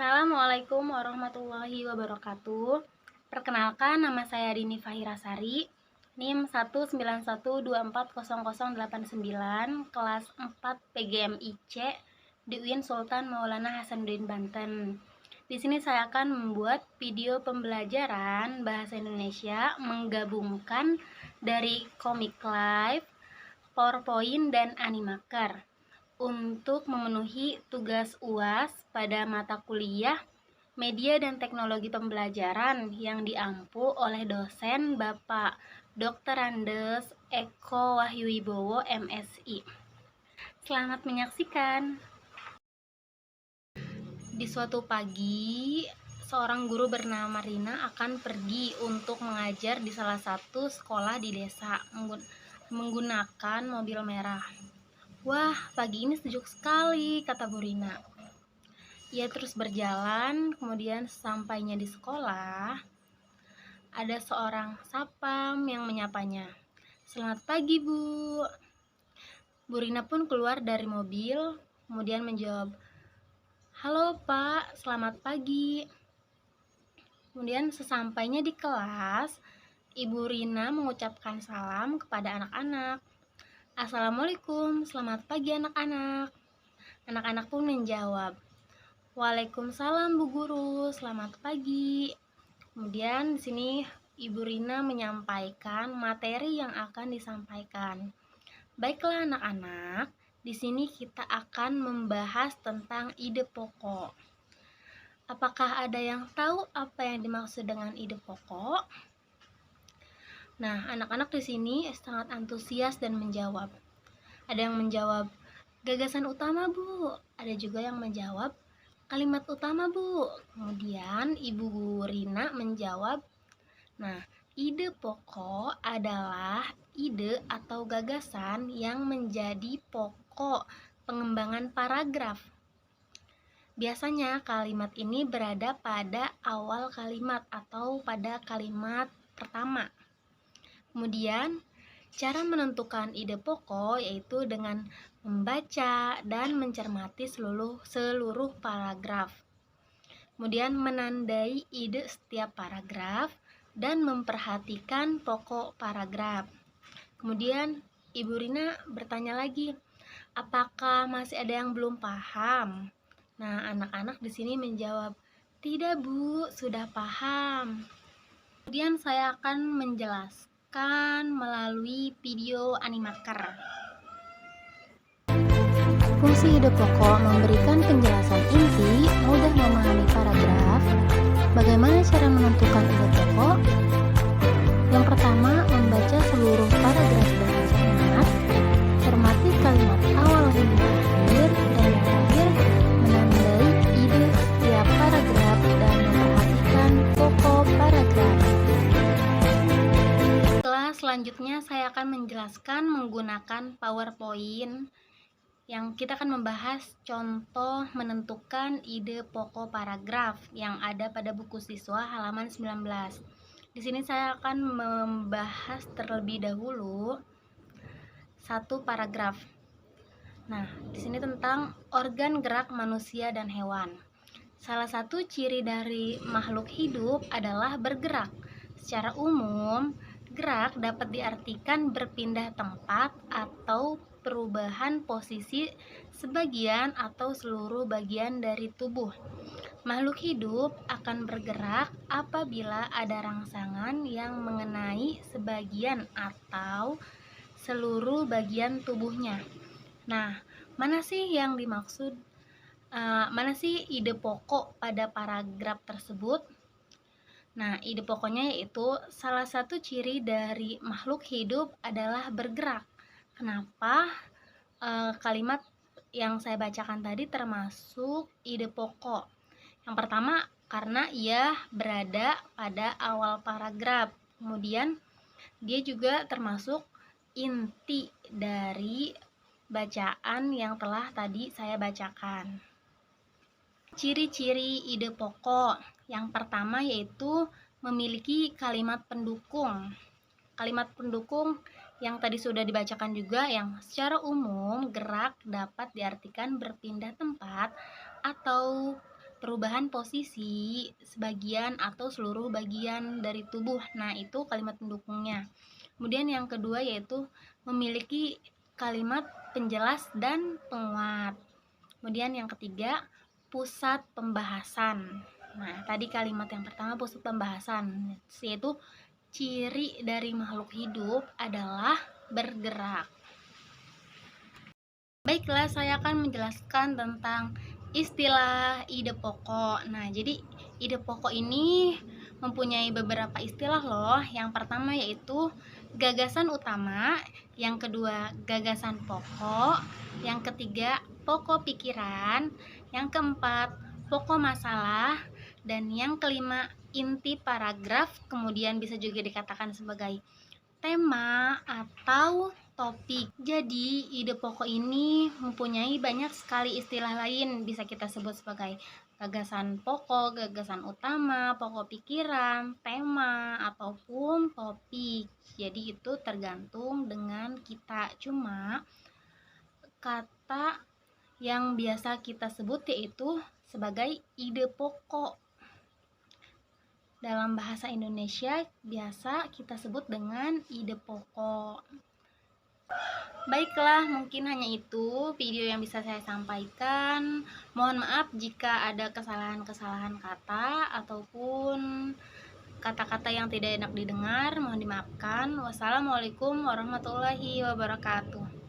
Assalamualaikum warahmatullahi wabarakatuh. Perkenalkan, nama saya Dini Fahirasari, NIM 191240089, kelas 4 PGMIC di UIN Sultan Maulana Hasanuddin Banten. Di sini saya akan membuat video pembelajaran bahasa Indonesia menggabungkan dari Comic Live, PowerPoint, dan Animaker untuk memenuhi tugas UAS pada mata kuliah Media dan Teknologi Pembelajaran yang diampu oleh dosen Bapak Dr. Andes Eko Wahyuwibowo MSI. Selamat menyaksikan. Di suatu pagi, seorang guru bernama Rina akan pergi untuk mengajar di salah satu sekolah di desa menggunakan mobil merah. Wah, pagi ini sejuk sekali, kata Bu Rina. Ia terus berjalan, kemudian sampainya di sekolah, ada seorang sapam yang menyapanya. Selamat pagi, Bu. Bu Rina pun keluar dari mobil, kemudian menjawab, halo Pak, selamat pagi. Kemudian sesampainya di kelas, Ibu Rina mengucapkan salam kepada anak-anak. Assalamualaikum, selamat pagi anak-anak. Anak-anak pun menjawab, Waalaikumsalam Bu Guru, selamat pagi. Kemudian di sini Ibu Rina menyampaikan materi yang akan disampaikan. Baiklah anak-anak, di sini kita akan membahas tentang ide pokok. Apakah ada yang tahu apa yang dimaksud dengan ide pokok? Nah, anak-anak di sini sangat antusias dan menjawab. Ada yang menjawab gagasan utama, Bu. Ada juga yang menjawab kalimat utama, Bu. Kemudian Ibu Rina menjawab, nah, ide pokok adalah ide atau gagasan yang menjadi pokok pengembangan paragraf. Biasanya kalimat ini berada pada awal kalimat atau pada kalimat pertama. Kemudian, cara menentukan ide pokok yaitu dengan membaca dan mencermati seluruh paragraf. Kemudian menandai ide setiap paragraf dan memperhatikan pokok paragraf. Kemudian Ibu Rina bertanya lagi, apakah masih ada yang belum paham? Nah, anak-anak di sini menjawab, tidak Bu, sudah paham. Kemudian saya akan menjelaskan melalui video Animaker. Fungsi ide pokok memberikan penjelasan inti, mudah memahami paragraf. Bagaimana cara menentukan ide pokok? Yang pertama, membaca seluruh paragraf dengan cermat, cermati kalimat awal hingga akhir, dan yang terakhir, menandai ide setiap paragraf dan memperhatikan pokok paragraf. Selanjutnya saya akan menjelaskan menggunakan PowerPoint yang kita akan membahas contoh menentukan ide pokok paragraf yang ada pada buku siswa halaman 19. Di sini saya akan membahas terlebih dahulu satu paragraf. Nah, di sini tentang organ gerak manusia dan hewan. Salah satu ciri dari makhluk hidup adalah bergerak. Secara umum, gerak dapat diartikan berpindah tempat atau perubahan posisi sebagian atau seluruh bagian dari tubuh. Makhluk hidup akan bergerak apabila ada rangsangan yang mengenai sebagian atau seluruh bagian tubuhnya. Nah, mana sih yang dimaksud? Mana sih ide pokok pada paragraf tersebut? Nah, ide pokoknya yaitu salah satu ciri dari makhluk hidup adalah bergerak. Kenapa kalimat yang saya bacakan tadi termasuk ide pokok? Yang pertama, karena ia berada pada awal paragraf. Kemudian, dia juga termasuk inti dari bacaan yang telah tadi saya bacakan. Ciri-ciri ide pokok. Yang pertama yaitu memiliki kalimat pendukung. Kalimat pendukung yang tadi sudah dibacakan juga, yang secara umum gerak dapat diartikan berpindah tempat atau perubahan posisi sebagian atau seluruh bagian dari tubuh. Nah, itu kalimat pendukungnya. Kemudian yang kedua yaitu memiliki kalimat penjelas dan penguat. Kemudian yang ketiga, pusat pembahasan. Nah, tadi kalimat yang pertama pusat pembahasan, yaitu ciri dari makhluk hidup adalah bergerak. Baiklah, saya akan menjelaskan tentang istilah ide pokok. Nah, jadi ide pokok ini mempunyai beberapa istilah loh. Yang pertama yaitu gagasan utama, yang kedua gagasan pokok, yang ketiga pokok pikiran, yang keempat pokok masalah, dan yang kelima inti paragraf, kemudian bisa juga dikatakan sebagai tema atau topik. Jadi, ide pokok ini mempunyai banyak sekali istilah lain, bisa kita sebut sebagai gagasan pokok, gagasan utama, pokok pikiran, tema, ataupun topik. Jadi, itu tergantung dengan kita. Cuma, kata yang biasa kita sebut yaitu sebagai ide pokok. Dalam bahasa Indonesia biasa kita sebut dengan ide pokok. Baiklah, mungkin hanya itu video yang bisa saya sampaikan. Mohon maaf jika ada kesalahan-kesalahan kata ataupun kata-kata yang tidak enak didengar, mohon dimaafkan. Wassalamualaikum warahmatullahi wabarakatuh.